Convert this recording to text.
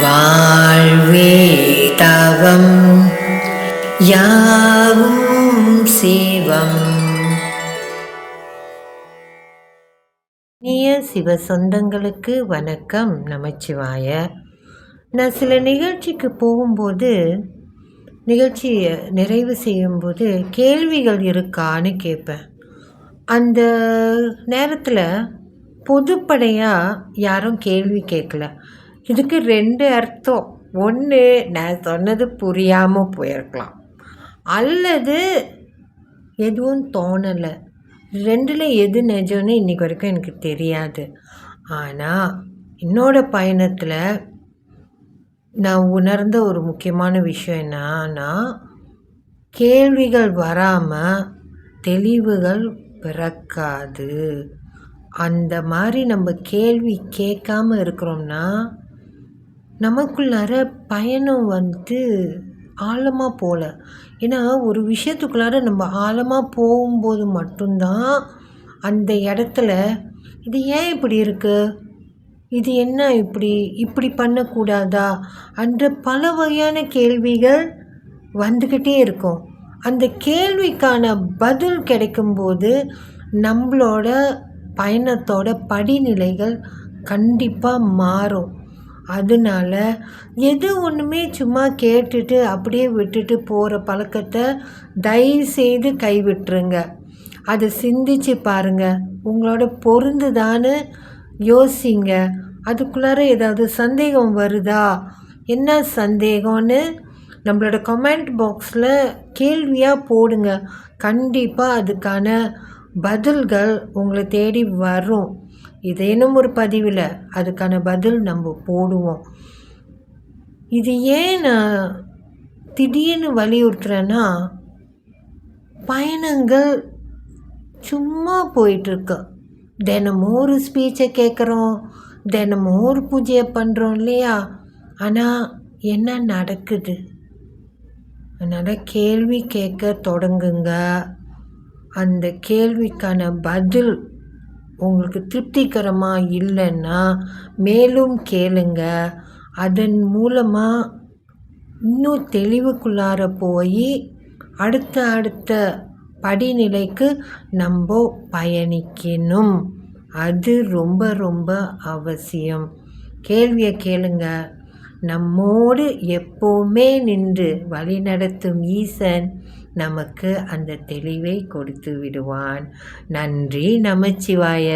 வாழ்வே தவம் யாவும் சிவம். சிவ சொந்தங்களுக்கு வணக்கம். நமச்சிவாய. நான் சில நிகழ்ச்சிக்கு போகும்போது, நிகழ்ச்சியை நிறைவு செய்யும்போது கேள்விகள் இருக்கான்னு கேட்பேன். அந்த நேரத்தில் பொதுப்படையாக யாரும் கேள்வி கேட்கல. இதுக்கு 2 அர்த்தம். ஒன்று, நான் சொன்னது புரியாமல் போயிருக்கலாம், அல்லது எதுவும் தோணலை. 2ல் எது நிஜம்னு இன்றைக்கி வரைக்கும் எனக்கு தெரியாது. ஆனால் என்னோடய பயணத்தில் நான் உணர்ந்த ஒரு முக்கியமான விஷயம் என்னன்னா, கேள்விகள் வராமல் தெளிவுகள் பிறக்காது. அந்த மாதிரி நம்ம கேள்வி கேட்காம இருக்கிறோம்னா நமக்குள்ளார பயணம் ஆழமாக போகல. ஏன்னா ஒரு விஷயத்துக்குள்ளார நம்ம ஆழமாக போகும்போது மட்டும்தான் அந்த இடத்துல இது ஏன் இப்படி இருக்குது, இது என்ன இப்படி பண்ணக்கூடாதா என்ற பல வகையான கேள்விகள் வந்துக்கிட்டே இருக்கும். அந்த கேள்விக்கான பதில் கிடைக்கும்போது நம்மளோட பயணத்தோட படிநிலைகள் கண்டிப்பாக மாறும். அதனால எது ஒன்றுமே சும்மா கேட்டுட்டு அப்படியே விட்டுட்டு போகிற பழக்கத்தை தயவுசெய்து கைவிட்டுருங்க. அதை சிந்திச்சு பாருங்கள், உங்களோட பொருந்துதான்னு யோசிங்க. அதுக்குள்ளார ஏதாவது சந்தேகம் வருதா, என்ன சந்தேகம்னு நம்மளோட கமெண்ட் பாக்ஸில் கேள்வியாக போடுங்க. கண்டிப்பாக அதுக்கான பதில்கள் உங்களை தேடி வரும். இதேனும் ஒரு பதிவில் அதுக்கான பதில் நம்ம போடுவோம். இது ஏன் நான் திடீர்னு வலியுறுத்துறேன்னா, பயணங்கள் சும்மா போயிட்டுருக்கு. தினமும் ஒரு ஸ்பீச்சை கேட்குறோம், தினமும் ஒரு பூஜையை பண்ணுறோம் இல்லையா? ஆனால் என்ன நடக்குது? அதனால் கேள்வி கேட்க தொடங்குங்க. அந்த கேள்விக்கான பதில் உங்களுக்கு திருப்திகரமாக இல்லைன்னா மேலும் கேளுங்க. அதன் மூலமாக இன்னும் தெளிவுக்குள்ளார போய் அடுத்த படிநிலைக்கு நம்ம பயணிக்கணும். அது ரொம்ப ரொம்ப அவசியம். கேள்வியை கேளுங்க. நம்மோடு எப்போவுமே நின்று வழிநடத்தும் ஈசன் நமக்கு அந்த தெளிவை கொடுத்து விடுவான். நன்றி. நமச்சிவாய.